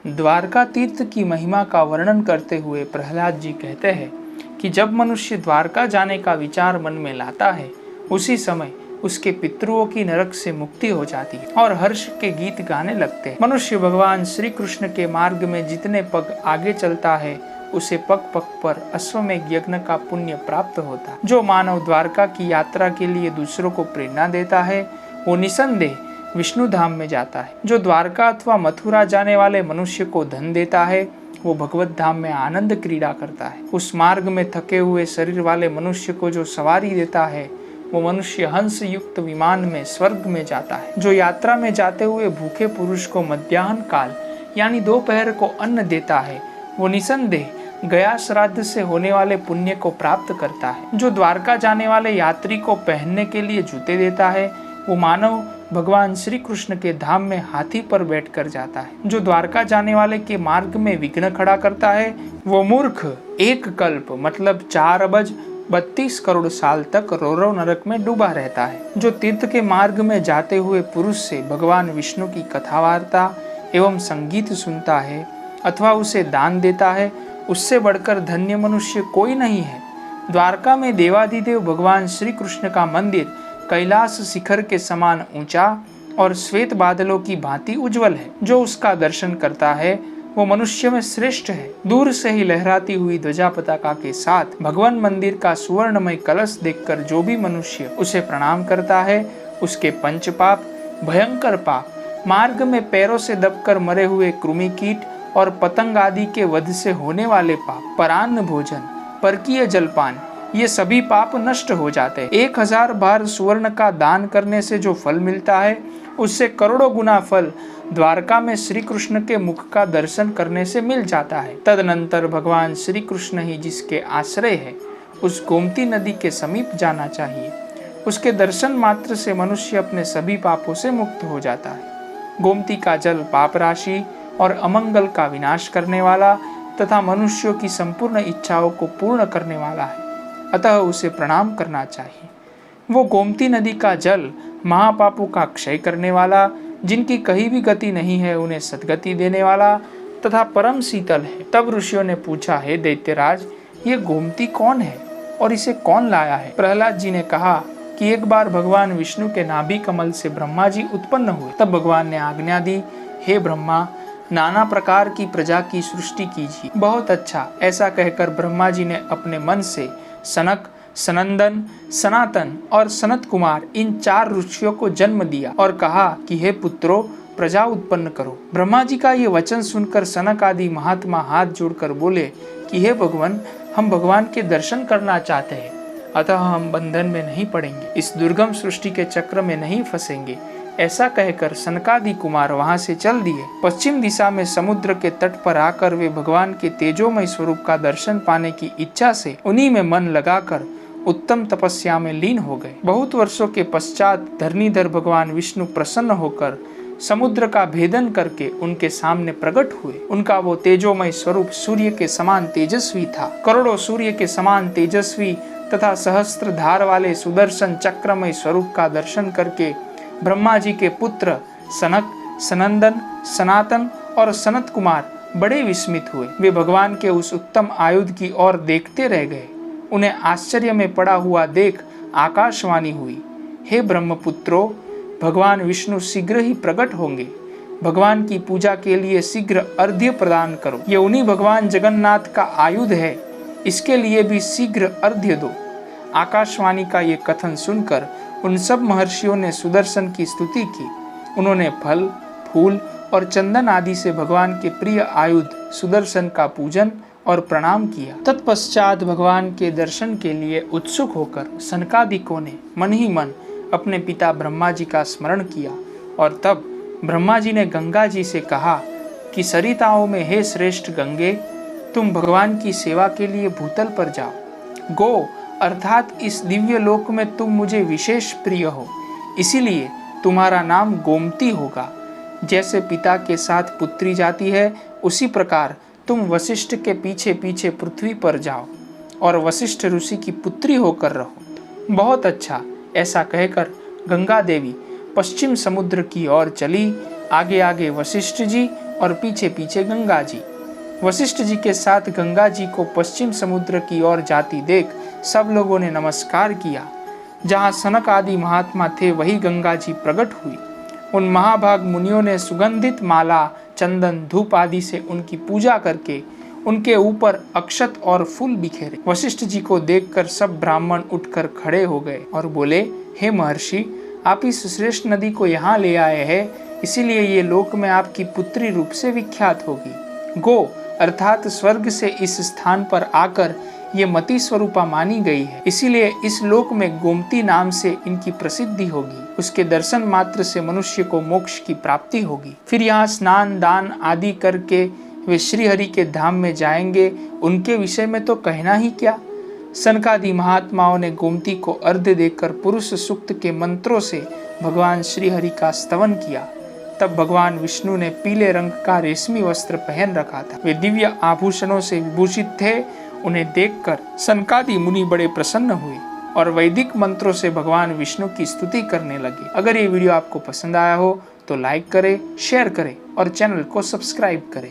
द्वारका तीर्थ की महिमा का वर्णन करते हुए प्रहलाद जी कहते हैं कि जब मनुष्य द्वारका जाने का विचार मन में लाता है, उसी समय उसके पितरों की नरक से मुक्ति हो जाती है और हर्ष के गीत गाने लगते हैं। मनुष्य भगवान श्री कृष्ण के मार्ग में जितने पग आगे चलता है, उसे पग पग पर अश्वमेध यज्ञ का पुण्य प्राप्त होता है। जो मानव द्वारका की यात्रा के लिए दूसरों को प्रेरणा देता है, वो निसंदेह विष्णु धाम में जाता है। जो द्वारका अथवा मथुरा जाने वाले मनुष्य को धन देता है, वो भगवत धाम में आनंद क्रीड़ा करता है। उस मार्ग में थके हुए शरीर वाले मनुष्य को जो सवारी देता है, वो मनुष्य हंस युक्त विमान में स्वर्ग में जाता है। जो यात्रा में जाते हुए भूखे पुरुष को मध्याह्न काल यानी दोपहर को अन्न देता है, वो निसंदेह गया श्राद्ध से होने वाले पुण्य को प्राप्त करता है। जो द्वारका जाने वाले यात्री को पहनने के लिए जूते देता है, वो मानव भगवान श्री कृष्ण के धाम में हाथी पर बैठकर जाता है। जो द्वारका जाने वाले के मार्ग में विघ्न खड़ा करता है, वो मूर्ख एक कल्प मतलब 4 अबज 32 करोड़ साल तक रौरव नरक में डूबा रहता है। जो तीर्थ के मार्ग में जाते हुए पुरुष से भगवान विष्णु की कथा वार्ता एवं संगीत सुनता है अथवा उसे दान देता है, उससे बढ़कर धन्य मनुष्य कोई नहीं है। द्वारका में देवाधिदेव भगवान श्री कृष्ण का मंदिर कैलाश शिखर के समान ऊंचा और श्वेत बादलों की भांति उज्जवल है। जो उसका दर्शन करता है, वो मनुष्य में श्रेष्ठ है। दूर से ही लहराती हुई ध्वजा पताका के साथ भगवान मंदिर का सुवर्णमय कलश देखकर जो भी मनुष्य उसे प्रणाम करता है, उसके पंच पाप, भयंकर पाप, मार्ग में पैरों से दबकर मरे हुए कृमि कीट और पतंग आदि के वध से होने वाले पाप, परान्न भोजन, परकीय जलपान, ये सभी पाप नष्ट हो जाते हैं। 1000 बार सुवर्ण का दान करने से जो फल मिलता है, उससे करोड़ों गुना फल द्वारका में श्री कृष्ण के मुख का दर्शन करने से मिल जाता है। तदनंतर भगवान श्री कृष्ण ही जिसके आश्रय है, उस गोमती नदी के समीप जाना चाहिए। उसके दर्शन मात्र से मनुष्य अपने सभी पापों से मुक्त हो जाता है। गोमती का जल पाप राशि और अमंगल का विनाश करने वाला तथा मनुष्यों की संपूर्ण इच्छाओं को पूर्ण करने वाला है, अतः उसे प्रणाम करना चाहिए। वो गोमती नदी का जल महापापों का क्षय करने वाला, जिनकी कहीं भी गति नहीं है उन्हें सद्गति देने वाला तथा परम शीतल है। तब ऋषियों ने पूछा, हे दैत्यराज, ये गोमती कौन है और इसे कौन लाया है? प्रहलाद जी ने कहा कि एक बार भगवान विष्णु के नाभि कमल से ब्रह्मा जी उत्पन्न हुए। तब भगवान ने आज्ञा दी, हे ब्रह्मा, नाना प्रकार की प्रजा की सृष्टि कीजिए। बहुत अच्छा, ऐसा कहकर ब्रह्मा जी ने अपने मन से सनक, सनंदन, सनातन और सनत कुमार इन 4 ऋषियों को जन्म दिया और कहा कि हे पुत्रों, प्रजा उत्पन्न करो। ब्रह्मा जी का ये वचन सुनकर सनक आदि महात्मा हाथ जोड़कर बोले कि हे भगवान, हम भगवान के दर्शन करना चाहते हैं, अतः हम बंधन में नहीं पड़ेंगे, इस दुर्गम सृष्टि के चक्र में नहीं फंसेंगे। ऐसा कहकर सनकादि कुमार वहां से चल दिए। पश्चिम दिशा में समुद्र के तट पर आकर वे भगवान के तेजोमय स्वरूप का दर्शन पाने की इच्छा से उन्हीं में मन लगाकर उत्तम तपस्या में लीन हो गए। बहुत वर्षों के पश्चात धरणीधर भगवान विष्णु प्रसन्न होकर समुद्र का भेदन करके उनके सामने प्रकट हुए। उनका वो तेजोमय स्वरूप सूर्य के समान तेजस्वी था। करोड़ों सूर्य के समान तेजस्वी तथा सहस्त्र धार वाले सुदर्शन चक्रमय स्वरूप का दर्शन करके ब्रह्मा जी के पुत्र सनक, सनंदन, सनातन और सनत कुमार बड़े विस्मित हुए। वे भगवान के उस उत्तम आयुध की ओर देखते रह गए। उन्हें आश्चर्य में पड़ा हुआ देख आकाशवाणी हुई, हे ब्रह्मपुत्रों, भगवान विष्णु शीघ्र ही प्रकट होंगे। भगवान की पूजा के लिए शीघ्र अर्घ्य प्रदान करो। ये उन्हीं भगवान जगन्नाथ का आयुध है, इसके लिए भी शीघ्र अर्घ्य दो। आकाशवाणी का ये कथन सुनकर उन सब महर्षियों ने सुदर्शन की स्तुति की। उन्होंने फल, फूल और चंदन आदि से भगवान के प्रिय आयुध सुदर्शन का पूजन और प्रणाम किया। तत्पश्चात भगवान के दर्शन के लिए उत्सुक होकर सनकादिकों ने मन ही मन अपने पिता ब्रह्मा जी का स्मरण किया और तब ब्रह्मा जी ने गंगा जी से कहा कि सरिताओं में हे श्रेष्ठ गंगे, तुम भगवान की सेवा के लिए भूतल पर जाओ। गो अर्थात इस दिव्य लोक में तुम मुझे विशेष प्रिय हो, इसीलिए तुम्हारा नाम गोमती होगा। जैसे पिता के साथ पुत्री जाती है, उसी प्रकार तुम वशिष्ठ के पीछे पीछे पृथ्वी पर जाओ और वशिष्ठ ऋषि की पुत्री होकर रहो। बहुत अच्छा, ऐसा कहकर गंगा देवी पश्चिम समुद्र की ओर चली। आगे आगे वशिष्ठ जी और पीछे पीछे गंगा जी। वशिष्ठ जी के साथ गंगा जी को पश्चिम समुद्र की ओर जाती देख सब लोगों ने नमस्कार किया। जहाँ सनक आदि महात्मा थे वही गंगा जी प्रकट हुई। उन महाभाग मुनियों ने सुगंधित माला, चंदन, धूप आदि से उनकी पूजा करके उनके ऊपर अक्षत और फूल बिखेरे। वशिष्ठ जी को देखकर सब ब्राह्मण उठकर खड़े हो गए और बोले, हे महर्षि, आप इस श्रेष्ठ नदी को यहाँ ले आए हैं, इसीलिए ये लोक में आपकी पुत्री रूप से विख्यात होगी। गो अर्थात स्वर्ग से इस स्थान पर आकर ये मति स्वरूपा मानी गई है, इसीलिए इस लोक में गोमती नाम से इनकी प्रसिद्धि होगी। उसके दर्शन मात्र से मनुष्य को मोक्ष की प्राप्ति होगी। फिर यहाँ स्नान दान आदि करके वे श्रीहरि के धाम में जाएंगे, उनके विषय में तो कहना ही क्या। सनकादि महात्माओं ने गोमती को अर्घ्य देकर पुरुष सूक्त के मंत्रों से भगवान श्रीहरि का स्तवन किया। तब भगवान विष्णु ने पीले रंग का रेशमी वस्त्र पहन रखा था। वे दिव्य आभूषणों से विभूषित थे। उन्हें देखकर सनकादि मुनि बड़े प्रसन्न हुए और वैदिक मंत्रों से भगवान विष्णु की स्तुति करने लगे। अगर ये वीडियो आपको पसंद आया हो तो लाइक करें, शेयर करें और चैनल को सब्सक्राइब करें।